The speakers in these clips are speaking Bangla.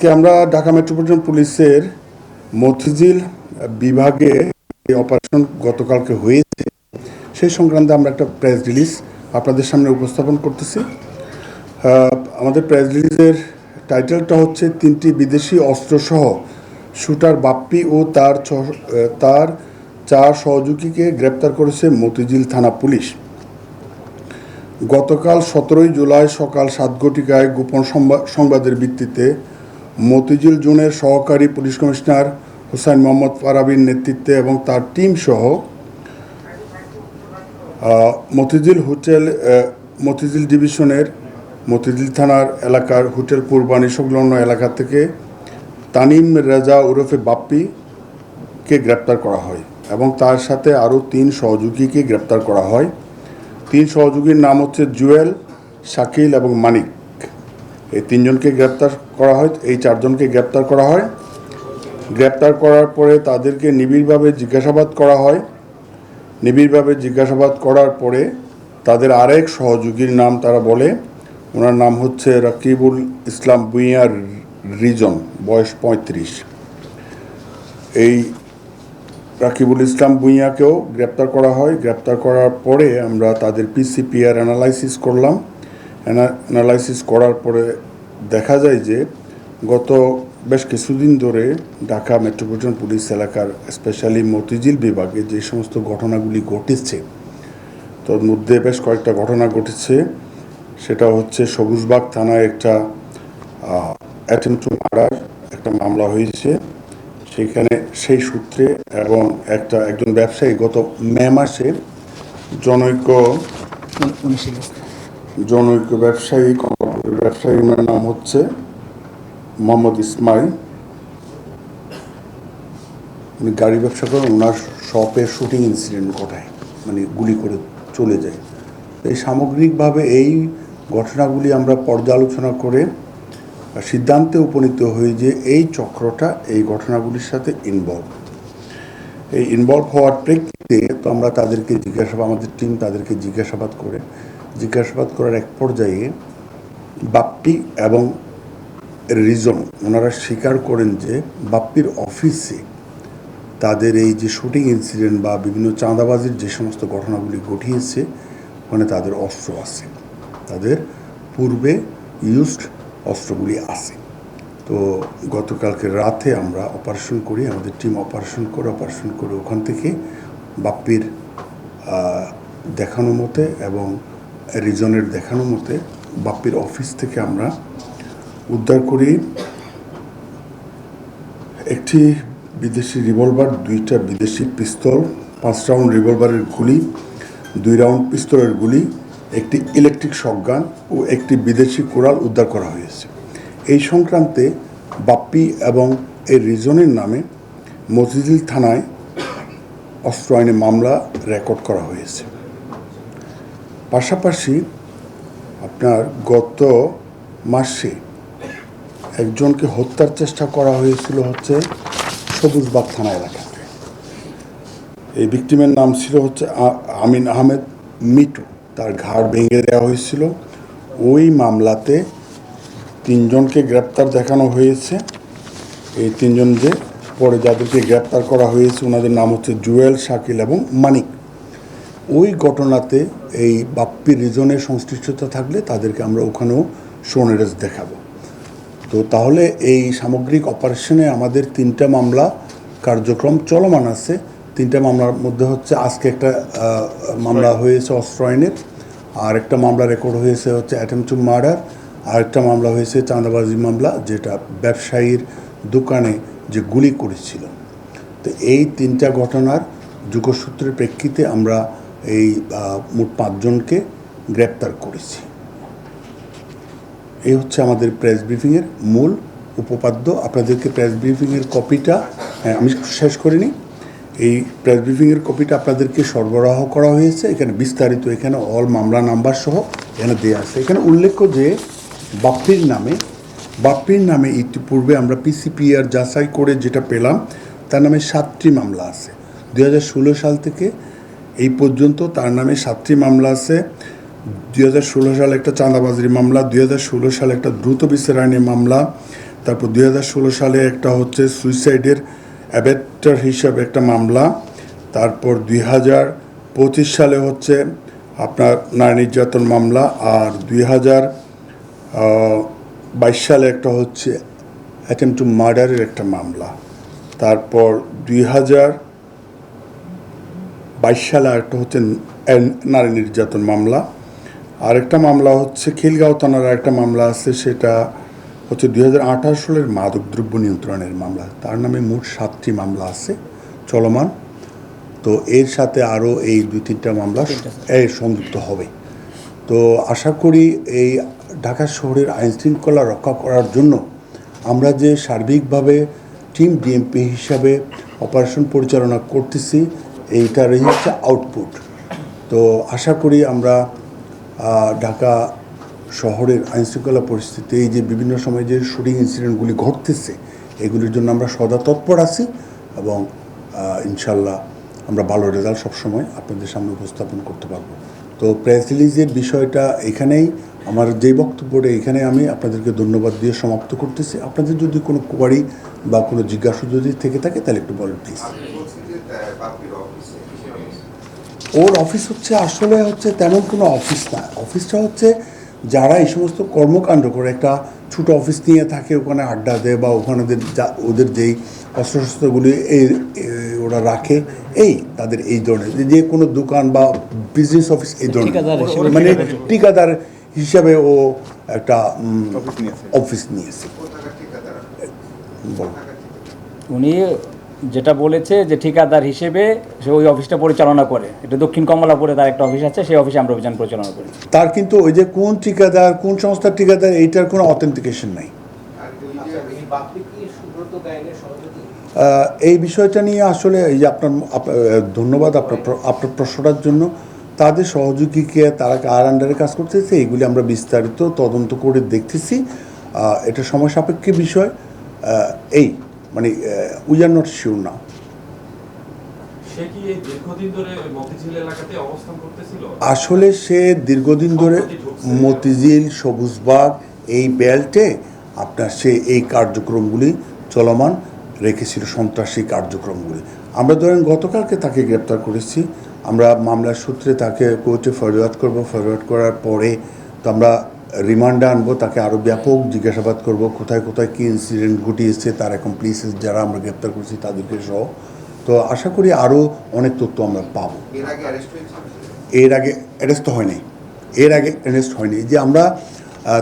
আজকে আমরা ঢাকা মেট্রোপলিটন পুলিশের মতিঝিল বিভাগে যে অপারেশন গতকালকে হয়েছে সেই সংক্রান্তে আমরা একটা প্রেস রিলিজ আপনাদের সামনে উপস্থাপন করতেছি। আমাদের প্রেস রিলিজের টাইটেলটা হচ্ছে 3টি বিদেশি অস্ত্রসহ শুটার বাপ্পি ও তার 4 সহযোগীকে গ্রেপ্তার করেছে মতিঝিল থানা পুলিশ। গতকাল 17 জুলাই সকাল 7 ঘটিকায় গোপন সংবাদের ভিত্তিতে মতিঝিল জোনের সহকারী পুলিশ কমিশনার হুসাইন মোহাম্মদ ফারাবীর নেতৃত্বে এবং তার টিম সহ মতিঝিল ডিভিশনের মতিঝিল থানার এলাকার হোটেল কুরবানি সংলগ্ন এলাকা থেকে তানিম রেজা ওরফে বাপ্পিকে গ্রেপ্তার করা হয় এবং তার সাথে আরও 3 সহযোগীকে গ্রেপ্তার করা হয়। 3 সহযোগীর নাম হচ্ছে জুয়েল, শাকিল এবং মানিক। এই 3 জনকে গ্রেপ্তার করা হয়, এই 4 জনকে গ্রেপ্তার করা হয়। গ্রেপ্তার করার পরে তাদেরকে নিবিড়ভাবে জিজ্ঞাসাবাদ করা হয়। নিবিড়ভাবে জিজ্ঞাসাবাদ করার পরে তাদের আরেক সহযোগীর নাম তারা বলে, ওনার নাম হচ্ছে রাকিবুল ইসলাম ভূঁইয়া রিজন, বয়স 35। এই রাকিবুল ইসলাম ভূঁইয়াকেও গ্রেপ্তার করা হয়। গ্রেপ্তার করার পরে আমরা তাদের পিসিপিআর অ্যানালাইসিস করলাম। অ্যানালাইসিস করার পরে দেখা যায় যে গত বেশ কিছুদিন ধরে ঢাকা মেট্রোপলিটন পুলিশ এলাকার স্পেশালি মতিঝিল বিভাগে যে সমস্ত ঘটনাগুলি ঘটেছে তার মধ্যে বেশ কয়েকটা ঘটনা ঘটেছে। সেটা হচ্ছে সবুজবাগ থানায় একটা অ্যাটেম্পট টু মার্ডার একটা মামলা হয়েছে সেখানে, সেই সূত্রে এবং একজন ব্যবসায়ী গত মে মাসে জনৈক ব্যবসায়ী ওনার নাম হচ্ছে মোহাম্মদ ইসমাইল, উনি গাড়ি ব্যবসা করেন, ওনার শপে শুটিং ইনসিডেন্ট ঘটায়, মানে গুলি করে চলে যায়। এই সামগ্রিকভাবে এই ঘটনাগুলি আমরা পর্যালোচনা করে সিদ্ধান্তে উপনীত হই যে এই চক্রটা এই ঘটনাগুলির সাথে ইনভলভ হওয়ার প্রেক্ষিতে তো আমরা আমাদের টিম তাদেরকে জিজ্ঞাসাবাদ করার এক পর্যায়ে বাপ্পি এবং রিজন ওনারা স্বীকার করেন যে বাপ্পির অফিসে তাদের এই যে শুটিং ইনসিডেন্ট বা বিভিন্ন চাঁদাবাজির যে সমস্ত ঘটনাগুলি ঘটিয়েছে ওখানে তাদের অস্ত্র আছে, তাদের পূর্বে ইউজড অস্ত্রগুলি আছে। তো গতকালকে রাতে আমরা অপারেশন করি, আমাদের টিম অপারেশন করে ওখান থেকে বাপ্পির দেখানো মতে এবং রিজনের দেখানো মতে বাপ্পির অফিস থেকে আমরা উদ্ধার করি একটি বিদেশি রিভলভার, 2টা বিদেশি পিস্তল, 5 রাউন্ড রিভলভারের গুলি, 2 রাউন্ড পিস্তলের গুলি, একটি ইলেকট্রিক শটগান ও একটি বিদেশি কোরাল উদ্ধার করা হয়েছে। এই সংক্রান্তে বাপ্পি এবং এই রিজনের নামে মতিঝিল থানায় অস্ত্র আইনে মামলা রেকর্ড করা হয়েছে। পাশাপাশি আপনার গত মাসে একজনকে হত্যার চেষ্টা করা হয়েছিল হচ্ছে সবুজবাগ থানা এলাকাতে। এই ভিকটিমের নাম ছিল হচ্ছে আমিন আহমেদ মিটু, তার ঘাড় ভেঙে দেওয়া হয়েছিল। ওই মামলাতে 3 জনকে গ্রেপ্তার দেখানো হয়েছে। এই 3 জন যে পরে যাদেরকে গ্রেপ্তার করা হয়েছে ওনাদের নাম হচ্ছে জুয়েল, শাকিল এবং মানিক। ওই ঘটনাতে এই বাপ্পি রিজনের সংশ্লিষ্টতা থাকলে তাদেরকে আমরা ওখানেও শোনেরেজ দেখাবো। তো তাহলে এই সামগ্রিক অপারেশনে আমাদের 3টা মামলা কার্যক্রম চলমান আছে। 3টা মামলার মধ্যে হচ্ছে আজকে একটা মামলা হয়েছে অস্ত্র আইনের, আর একটা মামলা রেকর্ড হয়েছে হচ্ছে অ্যাটেম্পট টু মার্ডার, আর একটা মামলা হয়েছে চাঁদাবাজি মামলা, যেটা ব্যবসায়ীর দোকানে যে গুলি করেছিল। তো এই 3টা ঘটনার যোগসূত্রের প্রেক্ষিতে আমরা এই মোট 5 জনকে গ্রেপ্তার করেছি। এই হচ্ছে আমাদের প্রেস ব্রিফিংয়ের মূল উপপাদ্য। আপনাদেরকে প্রেস ব্রিফিংয়ের কপিটা আমি শেষ করিনি, এই প্রেস ব্রিফিংয়ের কপিটা আপনাদেরকে সরবরাহ করা হয়েছে। এখানে বিস্তারিত, এখানে অল মামলা নাম্বার সহ এখানে দেওয়া আছে। এখানে উল্লেখ্য যে বাপ্পির নামে ইতিপূর্বে আমরা পিসিপিআর যাচাই করে যেটা পেলাম তার নামে 7টি মামলা আছে। 2016 সাল থেকে এই পর্যন্ত তার নামে 7টি মামলা আছে। 2016 সালে একটা চাঁদাবাজির মামলা, 2016 সালে একটা দ্রুত বিচার আইনের মামলা, তারপর 2016 সালে একটা হচ্ছে সুইসাইডের অ্যাবেটর হিসাবে একটা মামলা। তারপর 2025 সালে হচ্ছে আপনার নারী নির্যাতন মামলা। আর 2022 সালে একটা হচ্ছে অ্যাটেম্প টু মার্ডারের একটা মামলা। তারপর 2022 সালে একটা হচ্ছে নারী নির্যাতন মামলা। আরেকটা মামলা হচ্ছে খিলগাঁও থানার একটা মামলা আছে, সেটা হচ্ছে 2018 সালের মাদকদ্রব্য নিয়ন্ত্রণের মামলা। তার নামে মোট 7টি মামলা আছে চলমান। তো এর সাথে আরও এই 2-3টা মামলা সংযুক্ত হবে। তো আশা করি এই ঢাকা শহরের আইনশৃঙ্খলা রক্ষা করার জন্য আমরা যে সার্বিকভাবে টিম ডিএমপি হিসাবে অপারেশন পরিচালনা করতেছি, এইটারই হচ্ছে আউটপুট। তো আশা করি আমরা ঢাকা শহরের আইনশৃঙ্খলা পরিস্থিতি, এই যে বিভিন্ন সময় যে শুটিং ইনসিডেন্টগুলি ঘটতেছে, এগুলির জন্য আমরা সদা তৎপর আছি এবং ইনশাল্লাহ আমরা ভালো রেজাল্ট সবসময় আপনাদের সামনে উপস্থাপন করতে পারবো। তো প্রেস রিলিজের বিষয়টা এখানেই আমার যেই বক্তব্যটা এখানে আমি আপনাদেরকে ধন্যবাদ দিয়ে সমাপ্ত করতেছি। আপনাদের যদি কোনো কোয়ারি বা কোনো জিজ্ঞাসা যদি থেকে থাকে তাহলে একটু বলেন প্লিজ। ওর অফিস হচ্ছে আসলে হচ্ছে তেমন কোনো অফিস না। অফিসটা হচ্ছে যারা এই সমস্ত কর্মকাণ্ড করে একটা ছোটো অফিস নিয়ে থাকে, ওখানে আড্ডা দেয় বা ওখানে ওদের যেই অস্ত্রশস্ত্রগুলি ওরা রাখে, এই তাদের এই ধরনের যে কোনো দোকান বা বিজনেস অফিস এই ধরনের, মানে ঠিকাদার হিসাবে ও একটা অফিস নিয়েছে। উনি যেটা বলেছে যে ঠিকাদার হিসেবে সে ওই অফিসটা পরিচালনা করে, এটা দক্ষিণ কমলাপুরে তার একটা অফিস আছে, সেই অফিসে আমরা অভিযান পরিচালনা করি। তার কিন্তু ওই যে কোন ঠিকাদার, কোন সংস্থার ঠিকাদার, এইটার কোনো অথেন্টিকেশন নাই। এই বিষয়টা নিয়ে আসলে এই যে আপনার ধন্যবাদ আপনার প্রশ্নটার জন্য। তাদের সহযোগীকে তারা কার আন্ডারে কাজ করতেছে এইগুলি আমরা বিস্তারিত তদন্ত করে দেখতেছি। এটা সময় সাপেক্ষ বিষয়, এই মানে উই আর নট শিওর নাও। আসলে সে দীর্ঘদিন ধরে মতিঝিল, সবুজবাগ এই বেল্টে আপনার সে এই কার্যক্রমগুলি চলমান রেখেছিল, সন্ত্রাসী কার্যক্রমগুলি। আমরা ধরেন গতকালকে তাকে গ্রেপ্তার করেছি। আমরা মামলার সূত্রে তাকে কোর্টে ফরওয়ার্ড করব। ফরওয়ার্ড করার পরে তো আমরা রিমান্ডে আনবো, তাকে আরও ব্যাপক জিজ্ঞাসাবাদ করব, কোথায় কোথায় কী ইনসিডেন্ট ঘটিয়েছে, তার অ্যাকমপ্লিসেস যারা আমরা গ্রেপ্তার করছি তাদেরকে সহ। তো আশা করি আরও অনেক তথ্য আমরা পাবো। এর আগে অ্যারেস্ট তো হয়নি, এর আগে অ্যারেস্ট হয়নি। যে আমরা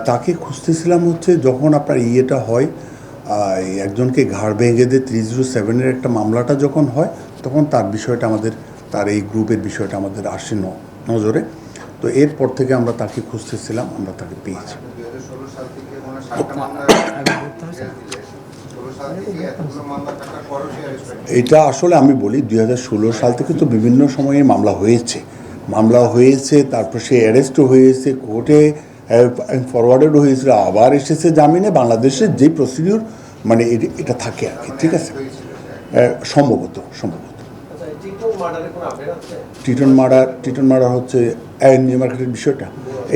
তাকে খুঁজতেছিলাম হচ্ছে যখন আপনার ইয়েটা হয়, একজনকে ঘাড় ভেঙে দিয়ে 307-এর একটা মামলাটা যখন হয়, তখন তার বিষয়টা আমাদের, তার এই গ্রুপের বিষয়টা আমাদের আসে নজরে। তো এরপর থেকে আমরা তাকে খুঁজতেছিলাম, আমরা তাকে পেয়েছি। এটা আসলে আমি বলি 2016 সাল থেকে তো বিভিন্ন সময়ে মামলা হয়েছে, তারপর সে অ্যারেস্টও হয়েছে, কোর্টে ফরওয়ার্ডেডও হয়েছিল, আবার এসেছে জামিনে। বাংলাদেশের যেই প্রসিডিউর মানে এটা থাকে আর কি, ঠিক আছে। সম্ভবত টিটন মার্ডার হচ্ছে নিউ মার্কেটের বিষয়টা,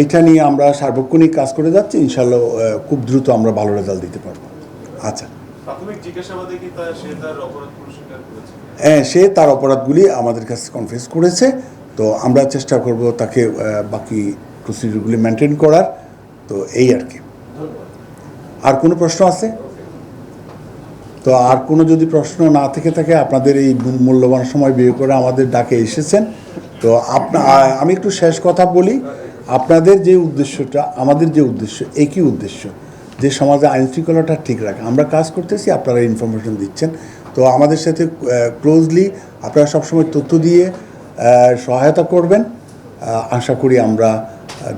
এইটা নিয়ে আমরা সার্বক্ষণিক কাজ করে যাচ্ছি। ইনশাল্লাহ খুব দ্রুত আমরা ভালো রেজাল্ট দিতে পারবো। আচ্ছা, হ্যাঁ, সে তার অপরাধগুলি আমাদের কাছে কনফেস করেছে। তো আমরা চেষ্টা করব তাকে বাকি প্রসিডিউরগুলি মেনটেন করার। তো এই আর কি। আর কোনো প্রশ্ন আছে? তো আর কোনো যদি প্রশ্ন না থেকে থাকে, আপনাদের এই মূল্যবান সময় বের করে আমাদের ডাকে এসেছেন। তো আমি একটু শেষ কথা বলি। আপনাদের যে উদ্দেশ্যটা, আমাদের যে উদ্দেশ্য, একই উদ্দেশ্য, যে সমাজে আইনশৃঙ্খলাটা ঠিক রাখা। আমরা কাজ করতেছি, আপনারা ইনফরমেশন দিচ্ছেন। তো আমাদের সাথে ক্লোজলি আপনারা সবসময় তথ্য দিয়ে সহায়তা করবেন। আশা করি আমরা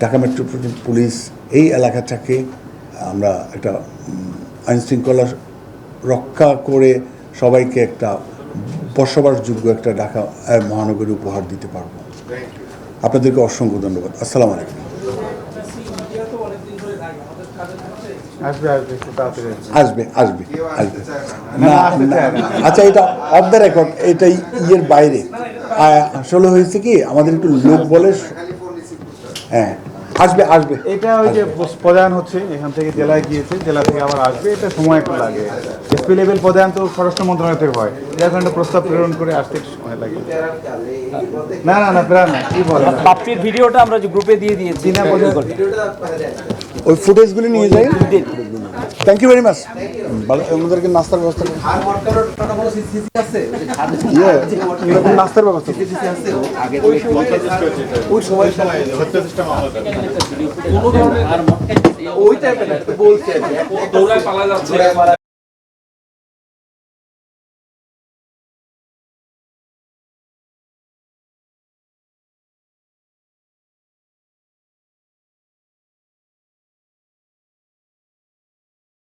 ঢাকা মেট্রোপলিটন পুলিশ এই এলাকাটাকে আমরা একটা আইনশৃঙ্খলা রক্ষা করে সবাইকে একটা বসবাসযোগ্য একটা ঢাকা মহানগরী উপহার দিতে পারবো। আপনাদেরকে অসংখ্য ধন্যবাদ। আসসালামু আলাইকুম। আসবে না, আচ্ছা, এটা অফ দ্য রেকর্ড, এটা ইয়ের বাইরে। আসলে হয়েছে কি, আমাদের একটু লোক বলে, হ্যাঁ, আসবে আসবে এটা ওই যে পদায়ন হচ্ছে, এখান থেকে জেলায় গিয়েছে, জেলা থেকে আবার আসবে, এটা সময় একটু লাগে। এসপি লেভেল পদায়ন তো স্বরাষ্ট্র মন্ত্রণালয় থেকে হয়, যার কারণে প্রস্তাব প্রেরণ করে আসতে একটু সময় লাগে। না না না প্রেরণ না, কি বলে বাপ্পির ভিডিওটা আমরা যে গ্রুপে দিয়ে দিয়েছি। ওই ফুটেজগুলি নিয়ে যাই। Thank you very much. আমাদেরকে নাস্তার ব্যবস্থা করুন। নাস্তার ব্যবস্থা করুন। ওই টাইপের বলছে